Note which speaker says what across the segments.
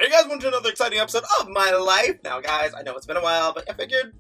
Speaker 1: Hey guys, welcome to another exciting episode of my life. Now guys, I know it's been a while, but I figured,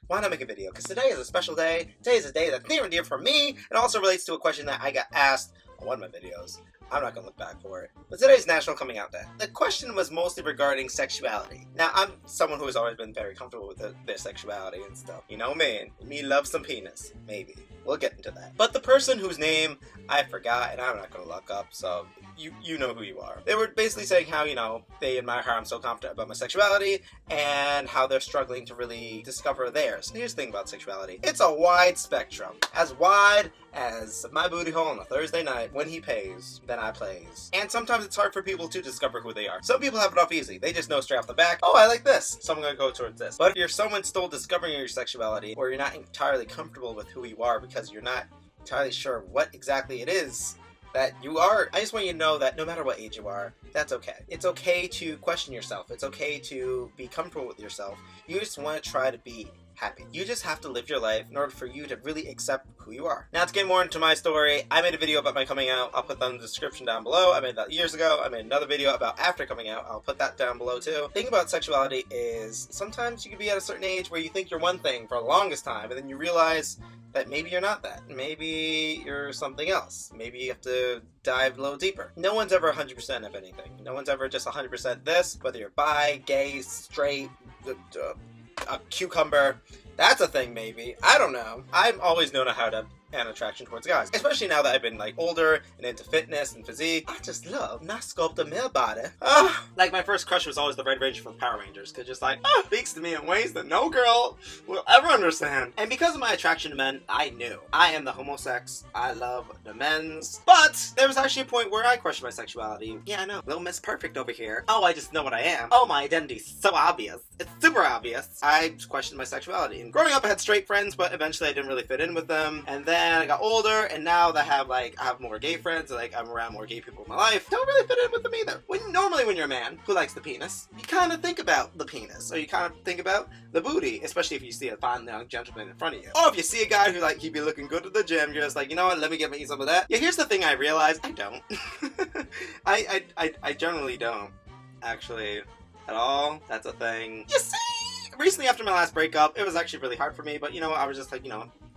Speaker 1: why not make a video? Because today is a special day. Today is a day that's near and dear for me. It also relates to a question that I got asked on one of my videos. I'm not going to look back for it. But today's National Coming Out Day. The question was mostly regarding sexuality. Now, I'm someone who has always been very comfortable with their sexuality and stuff. You know me love some penis. Maybe. We'll get into that. But the person whose name I forgot, and I'm not going to look up, so you know who you are. They were basically saying how, they admire how I'm so confident about my sexuality and how they're struggling to really discover theirs. Here's the thing about sexuality. It's a wide spectrum. As wide as my booty hole on a Thursday night. When he pays, then I plays. And sometimes it's hard for people to discover who they are. Some people have it off easy. They just know straight off the back, oh, I like this, so I'm gonna go towards this. But if you're someone still discovering your sexuality, or you're not entirely comfortable with who you are because you're not entirely sure what exactly it is that you are, I just want you to know that no matter what age you are, that's okay. It's okay to question yourself. It's okay to be comfortable with yourself. You just want to try to be happy. You just have to live your life in order for you to really accept who you are. Now to get more into my story, I made a video about my coming out. I'll put that in the description down below. I made that years ago. I made another video about after coming out. I'll put that down below too. The thing about sexuality is sometimes you can be at a certain age where you think you're one thing for the longest time, and then you realize that maybe you're not that. Maybe you're something else. Maybe you have to dive a little deeper. No one's ever 100% of anything. No one's ever just 100% this, whether you're bi, gay, straight, a cucumber. That's a thing, maybe. I don't know. I've always known how to an attraction towards guys. Especially now that I've been older and into fitness and physique. I just love not sculpted male body. Like my first crush was always the Red Ranger from Power Rangers. Cause just speaks to me in ways that no girl will ever understand. And because of my attraction to men, I knew. I am the homosex. I love the men's. But there was actually a point where I questioned my sexuality. Yeah, I know. Little Miss Perfect over here. Oh, I just know what I am. Oh, my identity's so obvious. It's super obvious. I questioned my sexuality. And growing up I had straight friends, but eventually I didn't really fit in with them. And then I got older, and now that I have more gay friends, I'm around more gay people in my life, don't really fit in with them either. Normally when you're a man who likes the penis, you kind of think about the penis, or you kind of think about the booty, especially if you see a fine young gentleman in front of you. Or if you see a guy who he'd be looking good at the gym, you're just like, you know what, let me get me some of that. Yeah, here's the thing I realized, I don't. I generally don't, actually, at all. That's a thing. You see? Recently after my last breakup, it was actually really hard for me, but I was just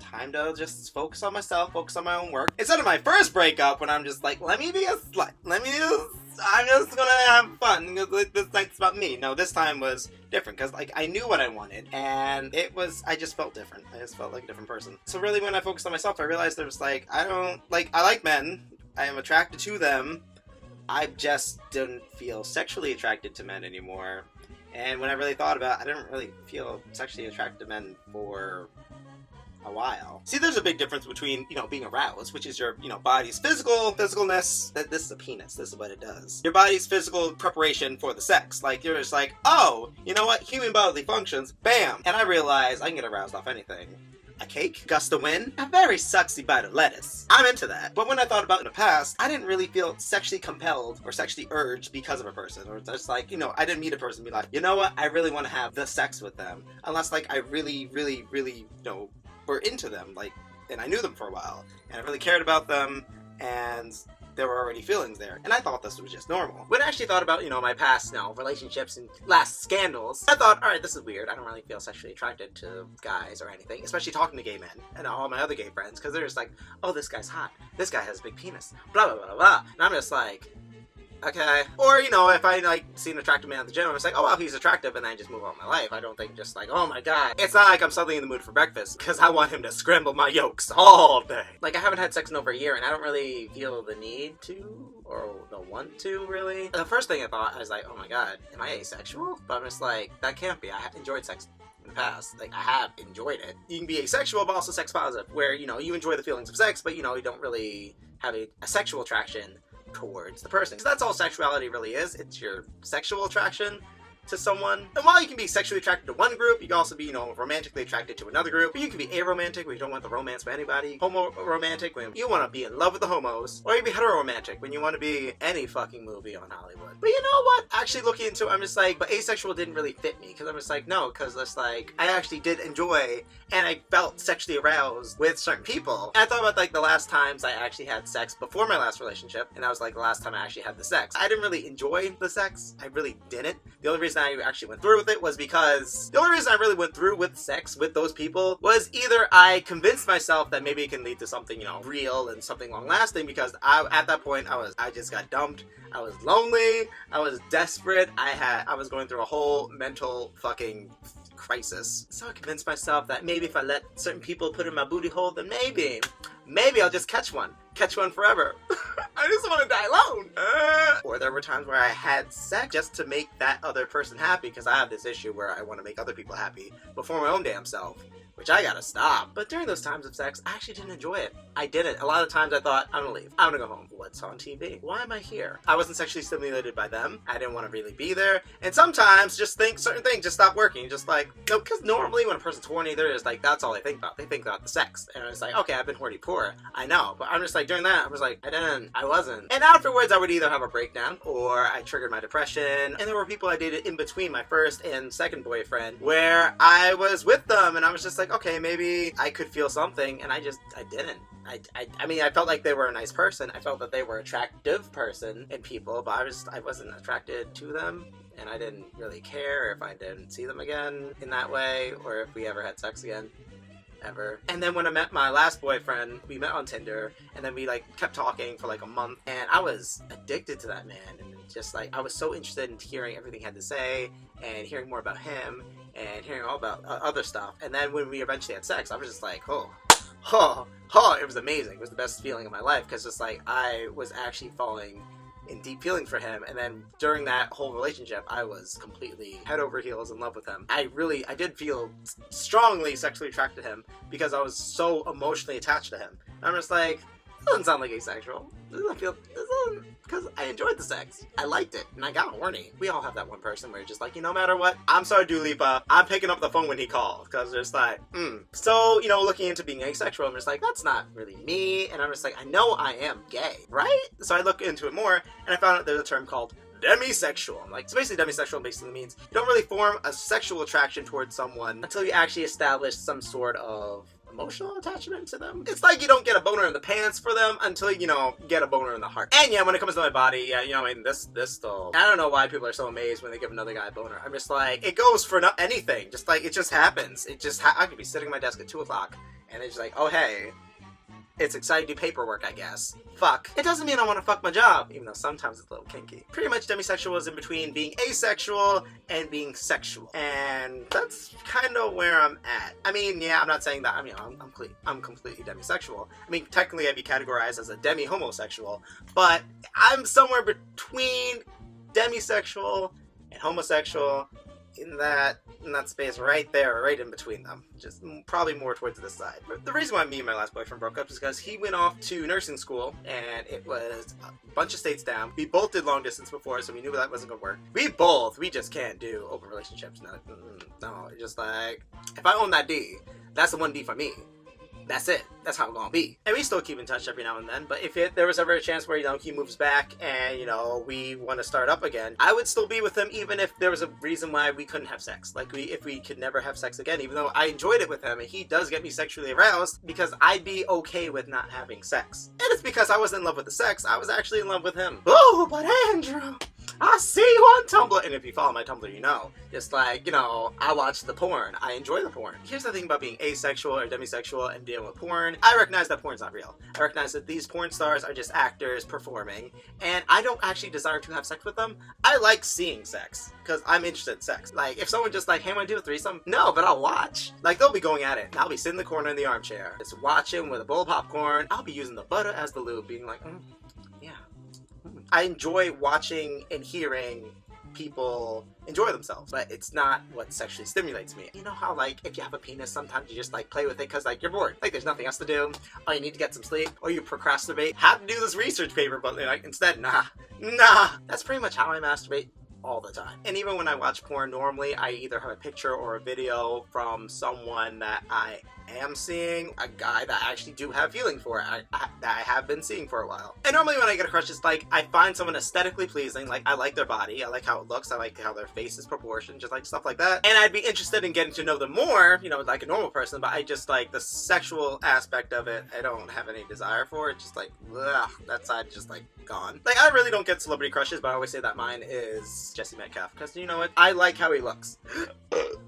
Speaker 1: time to just focus on myself, focus on my own work. Instead of my first breakup, when I'm just let me be a slut. I'm just gonna have fun. This night's about me. No, this time was different, because I knew what I wanted, and I just felt different. I just felt like a different person. So really, when I focused on myself, I realized there was I like men. I am attracted to them. I just didn't feel sexually attracted to men anymore. And when I really thought about it, I didn't really feel sexually attracted to men for a while. See, there's a big difference between, being aroused, which is your, body's physicalness. This is a penis. This is what it does. Your body's physical preparation for the sex. You're just oh, you know what? Human bodily functions. Bam! And I realized I can get aroused off anything. A cake, gust of wind, a very sexy bite of lettuce. I'm into that. But when I thought about it in the past, I didn't really feel sexually compelled or sexually urged because of a person. Or just I didn't meet a person and be like, you know what, I really want to have the sex with them. Unless I really, really, really, were into them. And I knew them for a while. And I really cared about them. And there were already feelings there. And I thought this was just normal. When I actually thought about, my past, relationships and last scandals, I thought, alright, this is weird. I don't really feel sexually attracted to guys or anything, especially talking to gay men and all my other gay friends, because they're just oh, this guy's hot. This guy has a big penis. Blah, blah, blah, blah. And I'm just okay. Or, if I, see an attractive man at the gym, I'm just oh, well, he's attractive, and then I just move on with my life. I don't think just oh my god. It's not I'm suddenly in the mood for breakfast, because I want him to scramble my yolks all day. I haven't had sex in over a year, and I don't really feel the need to, or the want to, really. The first thing I thought, I was oh my god, am I asexual? But I'm just that can't be. I have enjoyed sex in the past. I have enjoyed it. You can be asexual, but also sex positive, where, you enjoy the feelings of sex, but, you don't really have a sexual attraction towards the person. So that's all sexuality really is. It's your sexual attraction to someone. And while you can be sexually attracted to one group, you can also be, romantically attracted to another group. Or you can be aromantic, when you don't want the romance with anybody. Homo-romantic, when you want to be in love with the homos. Or you can be heteroromantic, when you want to be any fucking movie on Hollywood. But you know what? Actually looking into it, I'm just like, but asexual didn't really fit me. Because I'm just like, no, because it's like, I actually did enjoy, and I felt sexually aroused with certain people. And I thought about like the last times I actually had sex before my last relationship, and that was like the last time I actually had the sex. I didn't really enjoy the sex. I really didn't. The only reason I actually went through with it was because the only reason I really went through with sex with those people was either I convinced myself that maybe it can lead to something, real and something long lasting, because at that point I just got dumped. I was lonely. I was desperate. I was going through a whole mental fucking crisis. So I convinced myself that maybe if I let certain people put in my booty hole, then maybe I'll just catch one forever. I just want to die alone. Or there were times where I had sex just to make that other person happy, because I have this issue where I want to make other people happy before my own damn self, which I gotta stop. But during those times of sex, I actually didn't enjoy it. I didn't. A lot of times I thought, I'm gonna leave. I'm gonna go home. What's on TV? Why am I here? I wasn't sexually stimulated by them. I didn't want to really be there. And sometimes just think certain things just stop working. Just like, no, because normally when a person's horny, they're just like, that's all they think about. They think about the sex. And it's like, okay, I've been horny before. I know. But I'm just like, during that, I was like, I wasn't. And afterwards, I would either have a breakdown or I triggered my depression. And there were people I dated in between my first and second boyfriend where I was with them and I was just like, okay, maybe I could feel something, and I didn't. I mean, I felt like they were a nice person. I felt that they were an attractive person and people, but I wasn't attracted to them, and I didn't really care if I didn't see them again in that way, or if we ever had sex again. Ever. And then when I met my last boyfriend, we met on Tinder, and then we like kept talking for like a month, and I was addicted to that man, and just like I was so interested in hearing everything he had to say and hearing more about him and hearing all about other stuff. And then when we eventually had sex, I was just like, it was amazing. It was the best feeling of my life, because it's like I was actually falling in deep feeling for him. And then during that whole relationship, I was completely head over heels in love with him. I did feel strongly sexually attracted to him because I was so emotionally attached to him. And I'm just like, this doesn't sound like asexual. Because I enjoyed the sex. I liked it, and I got horny. We all have that one person where you're just like, no matter what, I'm sorry, Dua Lipa, I'm picking up the phone when he calls, because there's like, So, looking into being asexual, I'm just like, that's not really me, and I'm just like, I know I am gay, right? So I look into it more, and I found out there's a term called demisexual. So basically demisexual basically means you don't really form a sexual attraction towards someone until you actually establish some sort of emotional attachment to them. It's like you don't get a boner in the pants for them until you get a boner in the heart. And yeah, when it comes to my body, this still, I don't know why people are so amazed when they give another guy a boner. I'm just like, it goes for anything. Just like, it just happens. I could be sitting at my desk at 2 o'clock and it's just like, oh hey, it's exciting to do paperwork, I guess. Fuck. It doesn't mean I want to fuck my job, even though sometimes it's a little kinky. Pretty much demisexual is in between being asexual and being sexual. And that's kind of where I'm at. I mean, yeah, I'm not saying that. I mean, I'm completely demisexual. I mean, technically I'd be categorized as a demi-homosexual, but I'm somewhere between demisexual and homosexual, in that space right there, right in between them. Just probably more towards this side. But the reason why me and my last boyfriend broke up is because he went off to nursing school, and it was a bunch of states down. We both did long distance before, so we knew that wasn't gonna work. We just can't do open relationships. No, it's just like, if I own that D, that's the one D for me. That's it. That's how it's gonna be. And we still keep in touch every now and then, but if there was ever a chance where, he moves back and, we want to start up again, I would still be with him even if there was a reason why we couldn't have sex. Like, if we could never have sex again, even though I enjoyed it with him and he does get me sexually aroused, because I'd be okay with not having sex. And it's because I wasn't in love with the sex, I was actually in love with him. Oh, but Andrew, I see you on Tumblr. And if you follow my Tumblr, just like, I watch the porn. I enjoy the porn. Here's the thing about being asexual or demisexual and dealing with porn. I recognize that porn's not real. I recognize that these porn stars are just actors performing, and I don't actually desire to have sex with them. I like seeing sex, because I'm interested in sex. Like, if someone just like, hey, wanna do a threesome? No, but I'll watch. Like, they'll be going at it, and I'll be sitting in the corner in the armchair, just watching with a bowl of popcorn. I'll be using the butter as the lube, being like, yeah. I enjoy watching and hearing people enjoy themselves, but it's not what sexually stimulates me. You know how, like, if you have a penis, sometimes you just like play with it because like you're bored, like there's nothing else to do, or you need to get some sleep, or you procrastinate, have to do this research paper, but like instead, nah, that's pretty much how I masturbate all the time. And even when I watch porn normally, I either have a picture or a video from someone that I am seeing, a guy that I actually do have feeling for, that I have been seeing for a while. And normally when I get a crush, it's like I find someone aesthetically pleasing, like I like their body, I like how it looks, I like how their face is proportioned, just like stuff like that. And I'd be interested in getting to know them more, you know, like a normal person, but I just like the sexual aspect of it, I don't have any desire for it. Just like, ugh, that side just like gone. Like, I really don't get celebrity crushes, but I always say that mine is Jesse Metcalf, because you know what? I like how he looks.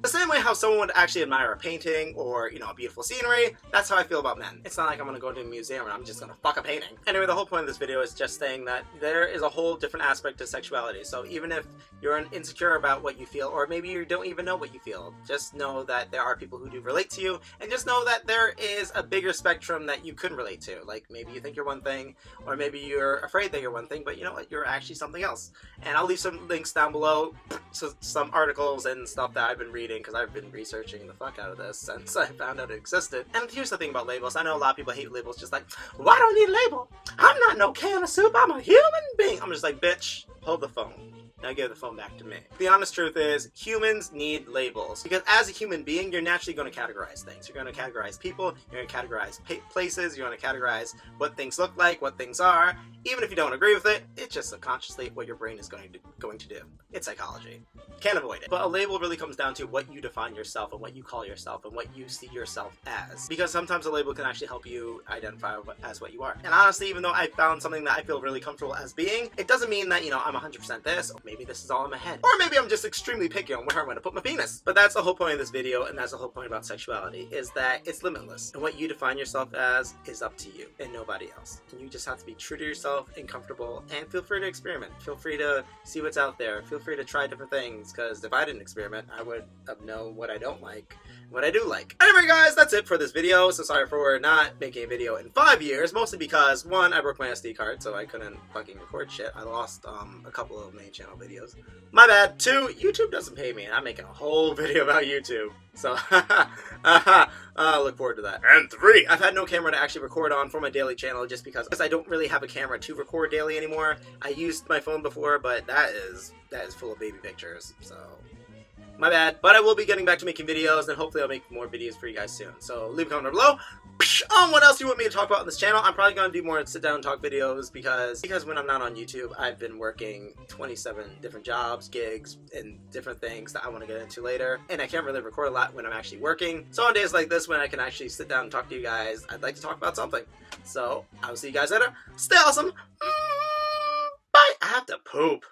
Speaker 1: The same way how someone would actually admire a painting or, you know, a beautiful scenery, that's how I feel about men. It's not like I'm gonna go to a museum and I'm just gonna fuck a painting. Anyway, the whole point of this video is just saying that there is a whole different aspect to sexuality. So even if you're insecure about what you feel, or maybe you don't even know what you feel, just know that there are people who do relate to you, and just know that there is a bigger spectrum that you could relate to. Like, maybe you think you're one thing, or maybe you're afraid that you're one thing, but you know what? You're actually something else. And I'll leave some links down below, so some articles and stuff that I've been reading, because I've been researching the fuck out of this since I found out it existed. And here's the thing about labels. I know a lot of people hate labels, just like, why do I need a label? I'm not no can of soup, I'm a human being. I'm just like, bitch, hold the phone. Now give the phone back to me. The honest truth is, humans need labels. Because as a human being, you're naturally going to categorize things. You're going to categorize people, you're going to categorize places, you're going to categorize what things look like, what things are. Even if you don't agree with it, it's just subconsciously what your brain is going to do. It's psychology. Can't avoid it. But a label really comes down to what you define yourself and what you call yourself and what you see yourself as. Because sometimes a label can actually help you identify as what you are. And honestly, even though I found something that I feel really comfortable as being, it doesn't mean that, you know, I'm 100% this. Maybe this is all in my head. Or maybe I'm just extremely picky on where I'm going to put my penis. But that's the whole point of this video, and that's the whole point about sexuality, is that it's limitless. And what you define yourself as is up to you and nobody else. And you just have to be true to yourself and comfortable, and feel free to experiment. Feel free to see what's out there. Feel free to try different things, because if I didn't experiment, I would have known what I don't like, what I do like. Anyway guys, that's it for this video. So sorry for not making a video in 5 years, mostly because 1, I broke my SD card, so I couldn't fucking record shit. I lost a couple of main channel videos. My bad. 2, YouTube doesn't pay me, and I'm making a whole video about YouTube. So, look forward to that. And 3, I've had no camera to actually record on for my daily channel just because I don't really have a camera to record daily anymore. I used my phone before, but that is full of baby pictures, so my bad. But I will be getting back to making videos, and hopefully I'll make more videos for you guys soon. So leave a comment below on what else you want me to talk about on this channel. I'm probably going to do more sit down and talk videos because when I'm not on YouTube, I've been working 27 different jobs, gigs, and different things that I want to get into later. And I can't really record a lot when I'm actually working. So on days like this when I can actually sit down and talk to you guys, I'd like to talk about something. So I will see you guys later. Stay awesome. Bye. I have to poop.